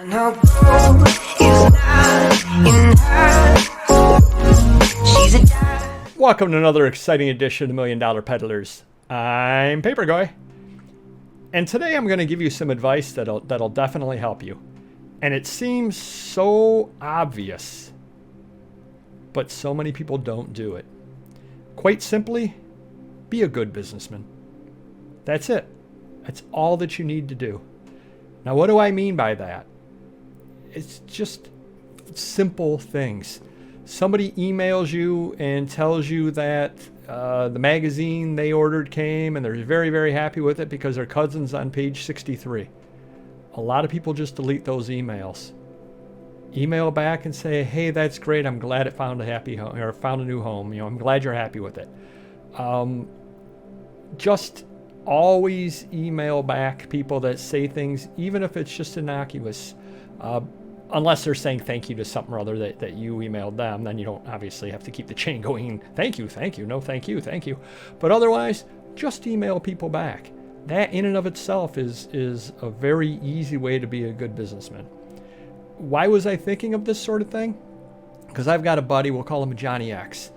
No gold is not in her. She's a dime. Welcome to another exciting edition of the Million Dollar Peddlers. I'm Papergoy, and today I'm going to give you some advice that'll definitely help you. And it seems so obvious, but so many people don't do it. Quite simply, be a good businessman. That's it. That's all that you need to do. Now, what do I mean by that? It's just simple things. Somebody emails you and tells you that the magazine they ordered came and they're very, very happy with it because their cousin's on page 63. A lot of people just delete those emails. Email back and say, hey, that's great. I'm glad it found a happy home or found a new home. I'm glad you're happy with it. Just always email back people that say things, even if it's just innocuous, unless they're saying thank you to something or other that you emailed them. Then you don't obviously have to keep the chain going. Thank you, no, thank you. But otherwise, just email people back. That in and of itself is a very easy way to be a good businessman. Why was I thinking of this sort of thing? Because I've got a buddy, we'll call him Johnny X.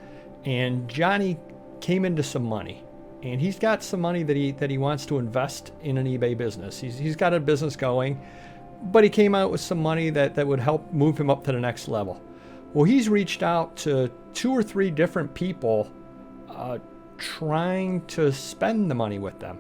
And Johnny came into some money. And he's got some money that he wants to invest in an eBay business. He's got a business going, but he came out with some money that would help move him up to the next level. Well, he's reached out to 2 or 3 different people trying to spend the money with them.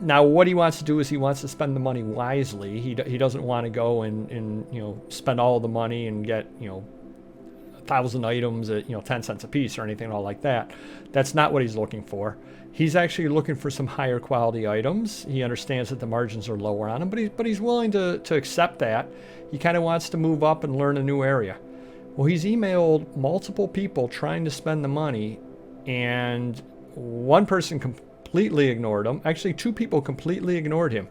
Now, what he wants to do is he wants to spend the money wisely. He doesn't want to go and spend all of the money and get 1,000 items at 10 cents a piece or anything all like that. That's not what he's looking for. He's actually looking for some higher quality items. He understands that the margins are lower on them, but he's willing to accept that. He kind of wants to move up and learn a new area. Well, he's emailed multiple people trying to spend the money, and one person completely ignored him. Actually, 2 people completely ignored him.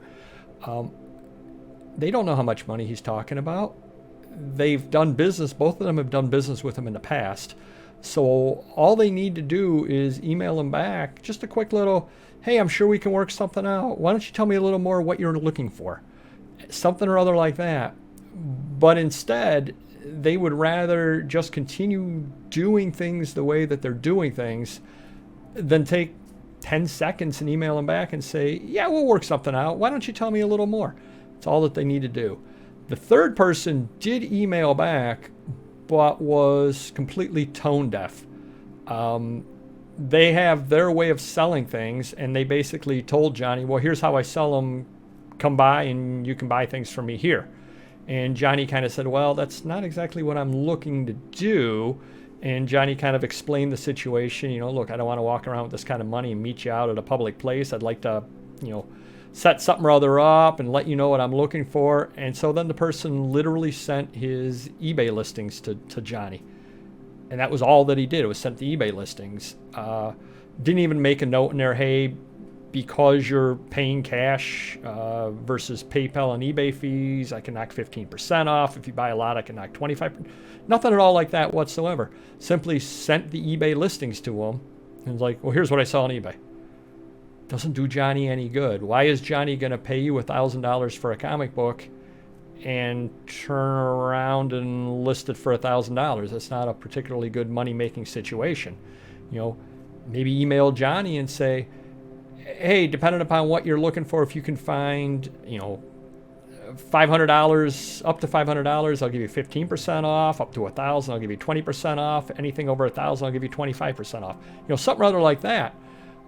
They don't know how much money he's talking about. They've done business, both of them have done business with him in the past. So all they need to do is email him back, just a quick little, hey, I'm sure we can work something out. Why don't you tell me a little more what you're looking for? Something or other like that. But instead, they would rather just continue doing things the way that they're doing things than take 10 seconds and email him back and say, yeah, we'll work something out. Why don't you tell me a little more? It's all that they need to do. The third person did email back, but was completely tone deaf. They have their way of selling things, and they basically told Johnny, well, here's how I sell them. Come by, and you can buy things from me here. And Johnny kind of said, well, that's not exactly what I'm looking to do. And Johnny kind of explained the situation. Look, I don't want to walk around with this kind of money and meet you out at a public place. I'd like to, set something or other up and let you know what I'm looking for. And so then the person literally sent his eBay listings to Johnny. And that was all that he did. It was sent the eBay listings. Didn't even make a note in there, hey, because you're paying cash versus PayPal and eBay fees, I can knock 15% off. If you buy a lot, I can knock 25%. Nothing at all like that whatsoever. Simply sent the eBay listings to him. And was like, well, here's what I saw on eBay. Doesn't do Johnny any good. Why is Johnny going to pay you $1,000 for a comic book and turn around and list it for $1,000? That's not a particularly good money-making situation. Maybe email Johnny and say, hey, depending upon what you're looking for, if you can find, $500, up to $500, I'll give you 15% off. Up to $1,000, I'll give you 20% off. Anything over $1,000, I'll give you 25% off. Something rather like that.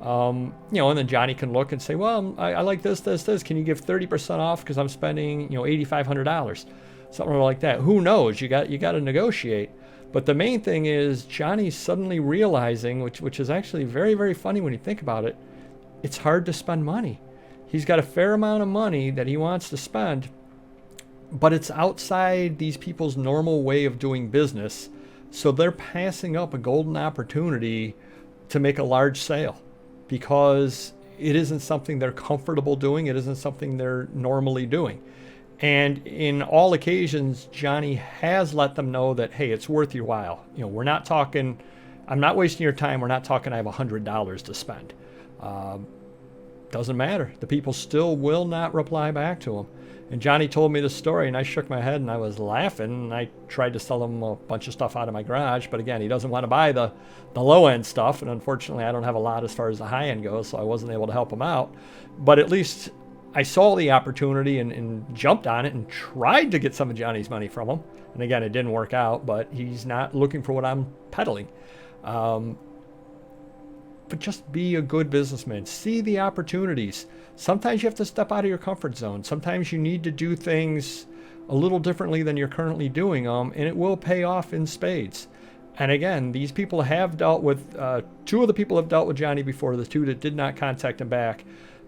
And then Johnny can look and say, well, I like this. Can you give 30% off because I'm spending, $8,500, something like that. Who knows? You got to negotiate. But the main thing is Johnny's suddenly realizing, which is actually very, very funny when you think about it. It's hard to spend money. He's got a fair amount of money that he wants to spend, but it's outside these people's normal way of doing business. So they're passing up a golden opportunity to make a large sale, because it isn't something they're comfortable doing. It isn't something they're normally doing. And in all occasions, Johnny has let them know that, hey, it's worth your while. We're not talking, I'm not wasting your time. We're not talking I have $100 to spend. Doesn't matter. The people still will not reply back to him. And Johnny told me the story, and I shook my head and I was laughing. And I tried to sell him a bunch of stuff out of my garage, but again, he doesn't want to buy the low end stuff. And unfortunately, I don't have a lot as far as the high end goes, so I wasn't able to help him out. But at least I saw the opportunity and jumped on it and tried to get some of Johnny's money from him. And again, it didn't work out, but he's not looking for what I'm peddling. But just be a good businessman. See the opportunities. Sometimes you have to step out of your comfort zone. Sometimes you need to do things a little differently than you're currently doing them, and it will pay off in spades. And again, these people have dealt with, two of the people have dealt with Johnny before, the two that did not contact him back.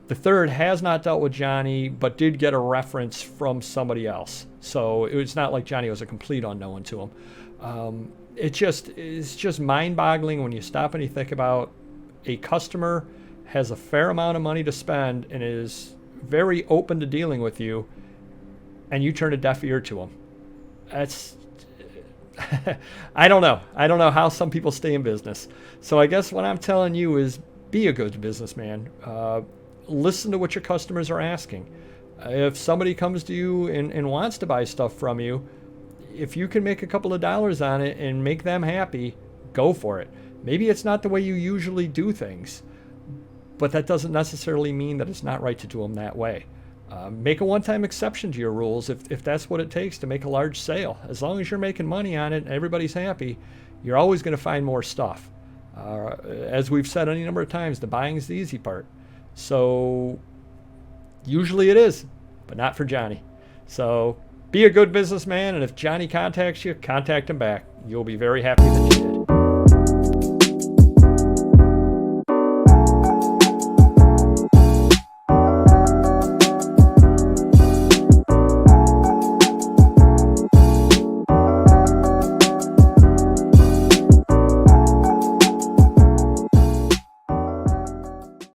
The third has not dealt with Johnny, but did get a reference from somebody else. So it was not like Johnny was a complete unknown to him. It's just mind-boggling when you stop and you think about a customer has a fair amount of money to spend and is very open to dealing with you, and you turn a deaf ear to them. That's I don't know how some people stay in business. So I guess what I'm telling you is be a good businessman. Listen to what your customers are asking. If somebody comes to you and wants to buy stuff from you, if you can make a couple of dollars on it and make them happy, go for it. Maybe it's not the way you usually do things, but that doesn't necessarily mean that it's not right to do them that way. Make a one-time exception to your rules if that's what it takes to make a large sale. As long as you're making money on it and everybody's happy, you're always going to find more stuff. As we've said any number of times, the buying is the easy part. So usually it is, but not for Johnny. So be a good businessman, and if Johnny contacts you, contact him back. You'll be very happy that you did.